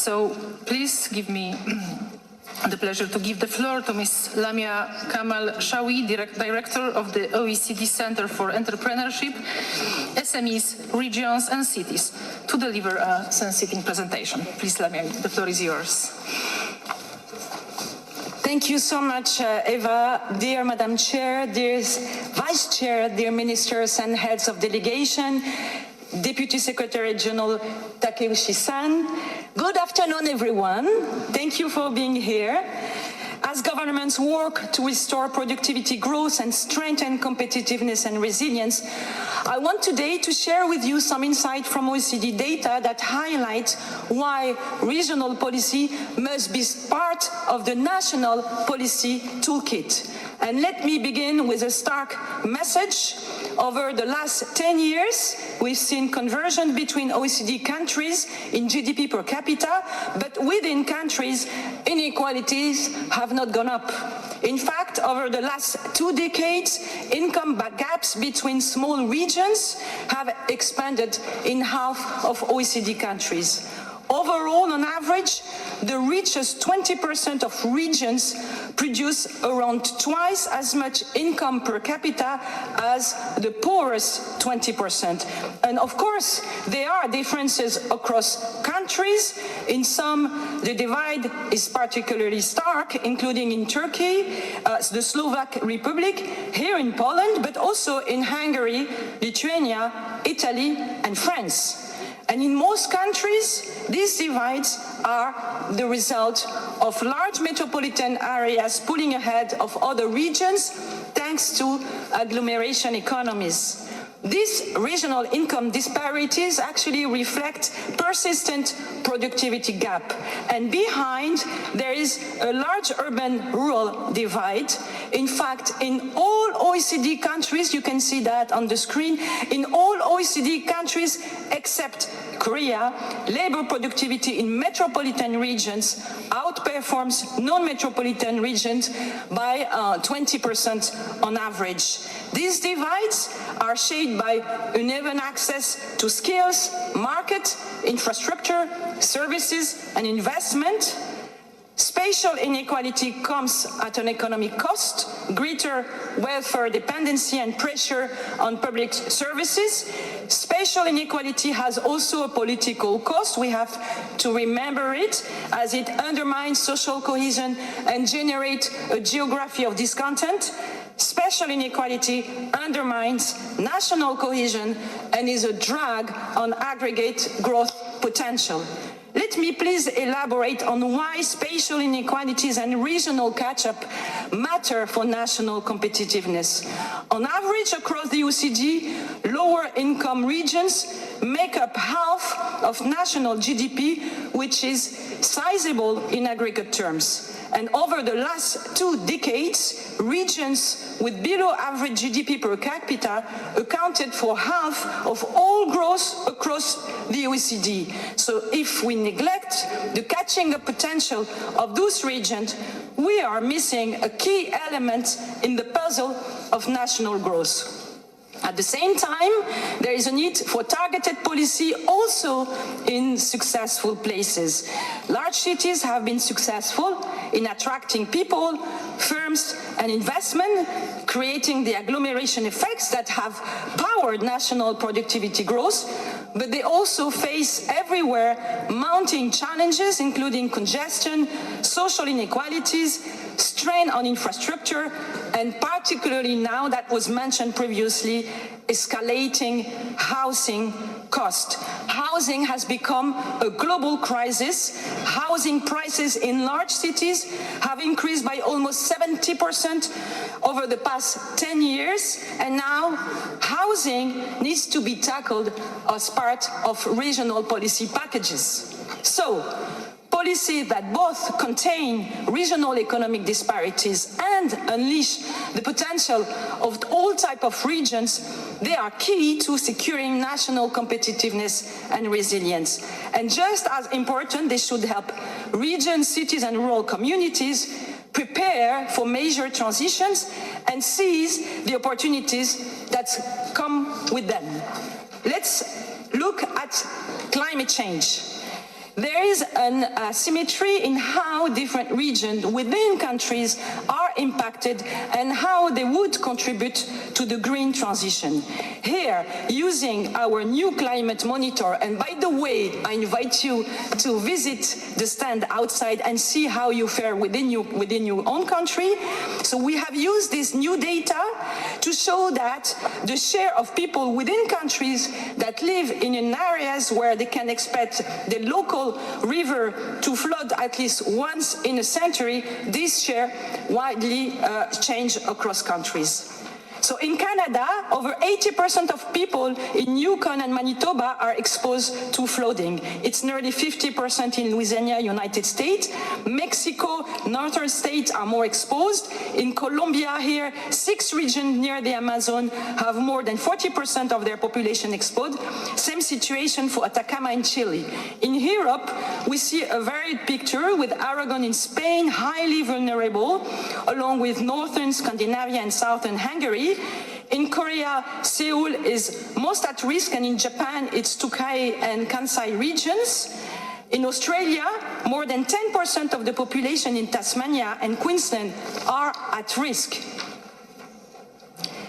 So please give me the pleasure to give the floor to Ms. Lamia Kamal-Chaoui, Director of the OECD Center for Entrepreneurship, SMEs, Regions and Cities, to deliver a sensitive presentation. Please, Lamia, the floor is yours. Thank you so much, Eva. Dear Madam Chair, dear Vice Chair, dear Ministers and Heads of Delegation, Deputy Secretary General Takeuchi-san. Good afternoon, everyone. Thank you for being here. As governments work to restore productivity growth and strengthen competitiveness and resilience, I want today to share with you some insight from OECD data that highlight why regional policy must be part of the national policy toolkit. And let me begin with a stark message. Over the last 10 years, we've seen convergence between OECD countries in GDP per capita, but within countries, inequalities have not gone up. In fact, over the last 2 decades, income gaps between small regions have expanded in half of OECD countries. Overall, on average, the richest 20% of regions produce around twice as much income per capita as the poorest 20%. And of course, there are differences across countries. In some, the divide is particularly stark, including in Turkey, the Slovak Republic, here in Poland, but also in Hungary, Lithuania, Italy, and France. And in most countries, these divides are the result of large metropolitan areas pulling ahead of other regions thanks to agglomeration economies. These regional income disparities actually reflect persistent productivity gap. And behind, there is a large urban-rural divide. In fact, in all OECD countries, you can see that on the screen, in all OECD countries except Korea, labor productivity in metropolitan regions outperforms non-metropolitan regions by 20% on average. These divides are shaped by uneven access to skills, market, infrastructure, services, and investment. Spatial inequality comes at an economic cost, greater welfare dependency and pressure on public services. Spatial inequality has also a political cost. We have to remember it, as it undermines social cohesion and generates a geography of discontent. Spatial inequality undermines national cohesion and is a drag on aggregate growth potential. Let me please elaborate on why spatial inequalities and regional catch-up matter for national competitiveness. On average, across the OECD, lower income regions make up half of national GDP, which is sizable in aggregate terms. And over the last 2 decades, regions with below average GDP per capita accounted for half of all growth across the OECD. So if we neglect the catching up potential of those regions, we are missing a key element in the puzzle of national growth. At the same time, there is a need for targeted policy also in successful places. Large cities have been successful in attracting people, firms, and investment, creating the agglomeration effects that have powered national productivity growth, but they also face everywhere mounting challenges, including congestion, social inequalities, strain on infrastructure, and particularly now, that was mentioned previously, escalating housing cost. Housing has become a global crisis. Housing prices in large cities have increased by almost 70% over the past 10 years, and now housing needs to be tackled as part of regional policy packages. So, policies that both contain regional economic disparities and unleash the potential of all types of regions, they are key to securing national competitiveness and resilience. And just as important, they should help regions, cities, and rural communities prepare for major transitions and seize the opportunities that come with them. Let's look at climate change. There is an asymmetry in how different regions within countries are impacted and how they would contribute to the green transition. Here, using our new climate monitor, and by the way, I invite you to visit the stand outside and see how you fare within your own country. So we have used this new data to show that the share of people within countries that live in areas where they can expect the local river to flood at least once in a century, this share widely change across countries. So in Canada, over 80% of people in Yukon and Manitoba are exposed to flooding. It's nearly 50% in Louisiana, United States. Mexico, northern states are more exposed. In Colombia here, 6 regions near the Amazon have more than 40% of their population exposed. Same situation for Atacama in Chile. In Europe, we see a varied picture with Aragon in Spain, highly vulnerable, along with northern Scandinavia and southern Hungary. In Korea, Seoul is most at risk, and in Japan, it's Tokai and Kansai regions. In Australia, more than 10% of the population in Tasmania and Queensland are at risk.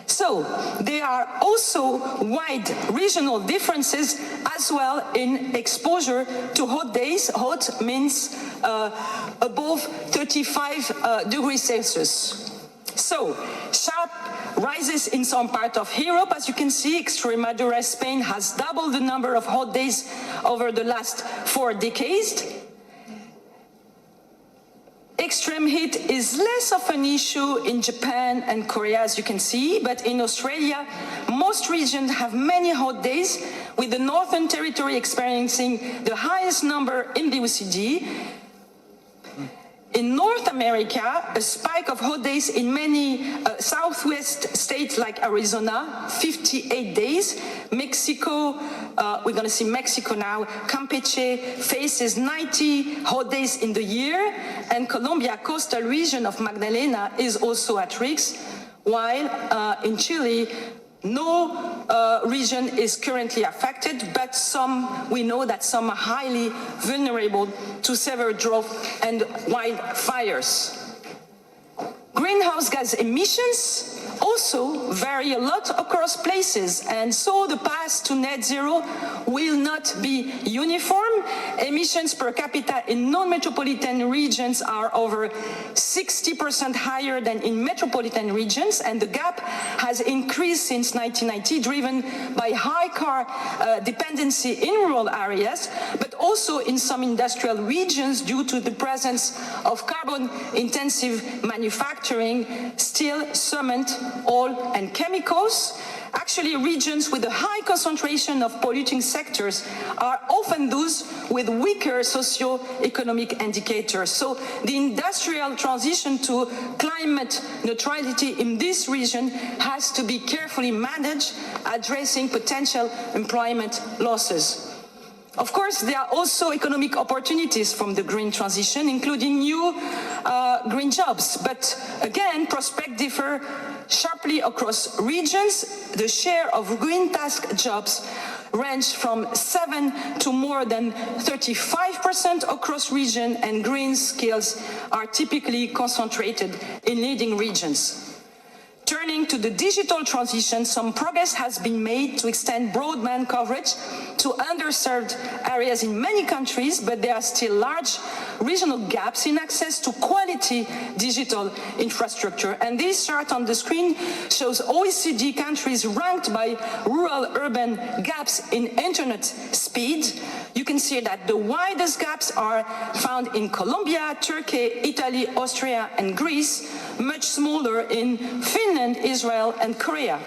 So, there are also wide regional differences as well in exposure to hot days. Hot means above 35 degrees Celsius. So, sharp rises in some part of Europe. As you can see, Extremadura, Spain has doubled the number of hot days over the last 4 decades. Extreme heat is less of an issue in Japan and Korea, as you can see, but in Australia, most regions have many hot days, with the Northern Territory experiencing the highest number in the OECD. In North America, a spike of hot days in many southwest states like Arizona, 58 days. Mexico, we're going to see Mexico now. Campeche faces 90 hot days in the year. And Colombia, coastal region of Magdalena, is also at risk, while in Chile, no region is currently affected, but we know that some are highly vulnerable to severe drought and wildfires. Greenhouse gas emissions also vary a lot across places, and so the path to net zero will not be uniform. Emissions per capita in non-metropolitan regions are over 60% higher than in metropolitan regions, and the gap has increased since 1990, driven by high car dependency in rural areas, but also in some industrial regions due to the presence of carbon-intensive manufacturing, steel, cement, oil, and chemicals. Actually, regions with a high concentration of polluting sectors are often those with weaker socio-economic indicators. So the industrial transition to climate neutrality in this region has to be carefully managed, addressing potential employment losses. Of course, there are also economic opportunities from the green transition, including new green jobs. But again, prospects differ sharply across regions. The share of green task jobs range from 7 to more than 35% across regions, and green skills are typically concentrated in leading regions. Turning to the digital transition, some progress has been made to extend broadband coverage to underserved areas in many countries, but there are still large regional gaps in access to quality digital infrastructure. And this chart on the screen shows OECD countries ranked by rural-urban gaps in internet speed. You can see that the widest gaps are found in Colombia, Turkey, Italy, Austria, and Greece, much smaller in Finland, Israel, and Korea.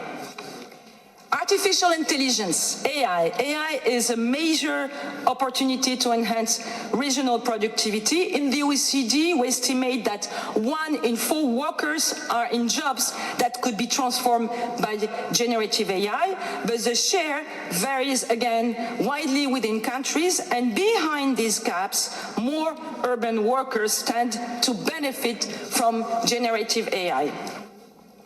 Artificial intelligence, AI. AI is a major opportunity to enhance regional productivity. In the OECD, we estimate that 1 in 4 workers are in jobs that could be transformed by generative AI, but the share varies again widely within countries, and behind these gaps, more urban workers tend to benefit from generative AI.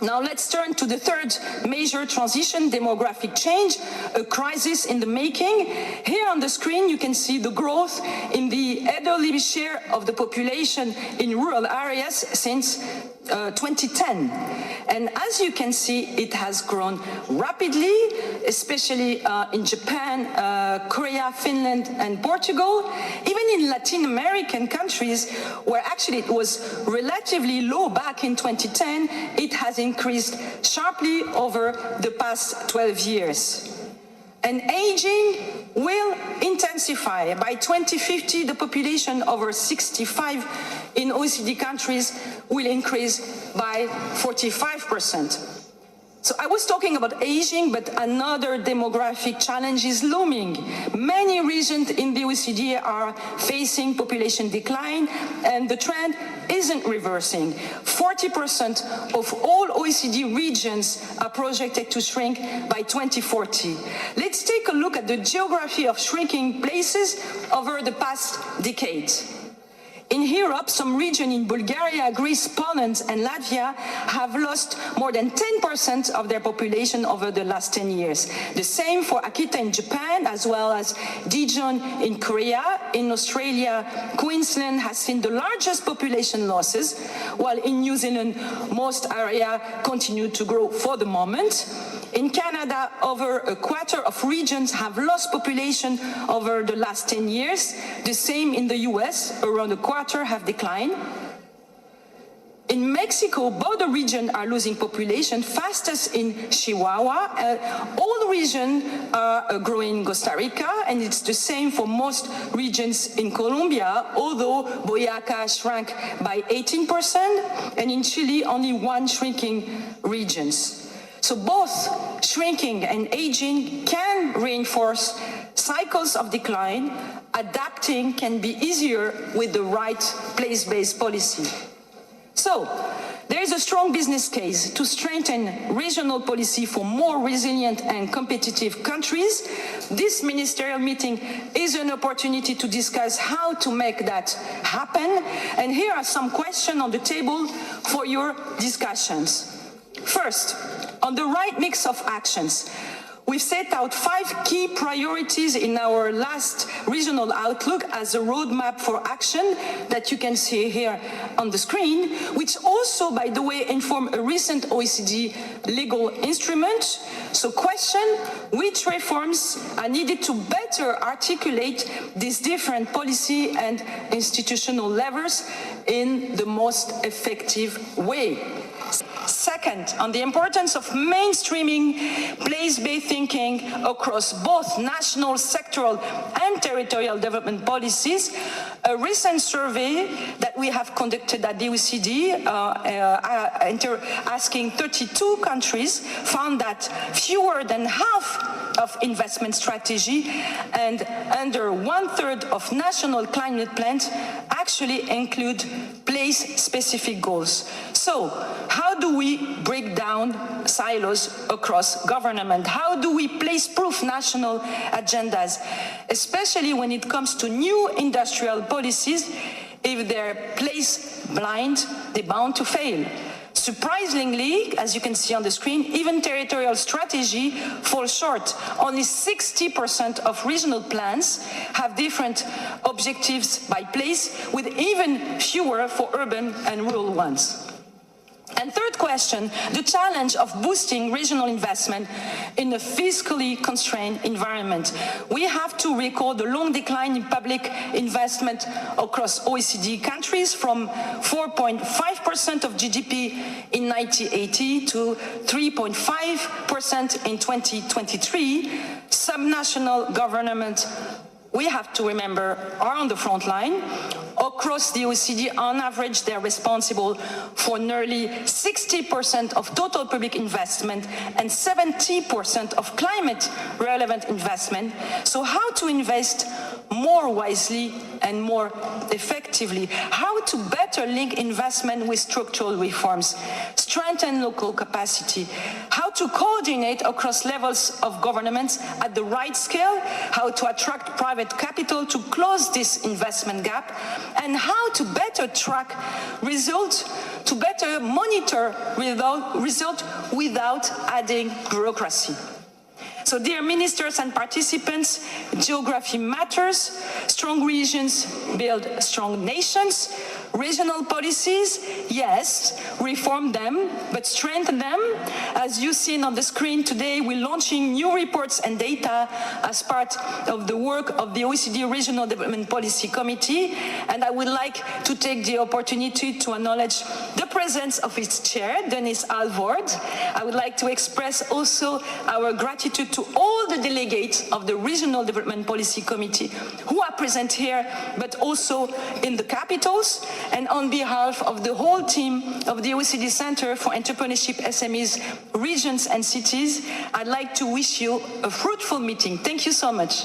Now let's turn to the third major transition, demographic change, a crisis in the making. Here on the screen you can see the growth in the elderly share of the population in rural areas since 2010. And as you can see, it has grown rapidly, especially in Japan, Korea, Finland, and Portugal. Even in Latin American countries, where actually it was relatively low back in 2010, it has increased sharply over the past 12 years. And aging will intensify. By 2050, the population over 65 in OECD countries will increase by 45%. So I was talking about aging, but another demographic challenge is looming. Many regions in the OECD are facing population decline, and the trend isn't reversing. 40% of all OECD regions are projected to shrink by 2040. Let's take a look at the geography of shrinking places over the past decade. In Europe, some regions in Bulgaria, Greece, Poland, and Latvia have lost more than 10% of their population over the last 10 years. The same for Akita in Japan, as well as Daejeon in Korea. In Australia, Queensland has seen the largest population losses, while in New Zealand, most areas continue to grow for the moment. In Canada, over a quarter of regions have lost population over the last 10 years. The same in the US, around a quarter have declined. In Mexico, both the regions are losing population, fastest in Chihuahua. All regions are growing in Costa Rica, and it's the same for most regions in Colombia, although Boyaca shrank by 18%, and in Chile, only one shrinking regions. So both shrinking and aging can reinforce cycles of decline. Adapting can be easier with the right place-based policy. So, there is a strong business case to strengthen regional policy for more resilient and competitive countries. This ministerial meeting is an opportunity to discuss how to make that happen. And here are some questions on the table for your discussions. First, on the right mix of actions, we've set out 5 key priorities in our last regional outlook as a roadmap for action that you can see here on the screen, which also, by the way, inform a recent OECD legal instrument. So question, which reforms are needed to better articulate these different policy and institutional levers in the most effective way? Second, on the importance of mainstreaming place-based thinking across both national, sectoral, and territorial development policies, a recent survey that we have conducted at the OECD, asking 32 countries, found that fewer than half of investment strategy and under 1/3 of national climate plans actually include place-specific goals. So, how do we break down silos across government? How do we place-proof national agendas, especially when it comes to new industrial policies? If they're place-blind, they're bound to fail. Surprisingly, as you can see on the screen, even territorial strategy falls short. Only 60% of regional plans have different objectives by place, with even fewer for urban and rural ones. And third question, the challenge of boosting regional investment in a fiscally constrained environment. We have to recall the long decline in public investment across OECD countries from 4.5% of GDP in 1980 to 3.5% in 2023. Subnational governments, we have to remember, are on the front line. Across the OECD, on average, they're responsible for nearly 60% of total public investment and 70% of climate-relevant investment. So how to invest more wisely and more effectively? How to better link investment with structural reforms, strengthen local capacity? How to coordinate across levels of government at the right scale, how to attract private capital to close this investment gap, and how to better track results, to better monitor results without adding bureaucracy. So, dear ministers and participants, geography matters. Strong regions build strong nations. Regional policies, yes, reform them, but strengthen them. As you've seen on the screen today, we're launching new reports and data as part of the work of the OECD Regional Development Policy Committee. And I would like to take the opportunity to acknowledge the presence of its chair, Dennis Alvord. I would like to express also our gratitude to all the delegates of the Regional Development Policy Committee who are present here, but also in the capitals. And on behalf of the whole team of the OECD Center for Entrepreneurship, SMEs, Regions and Cities, I'd like to wish you a fruitful meeting. Thank you so much.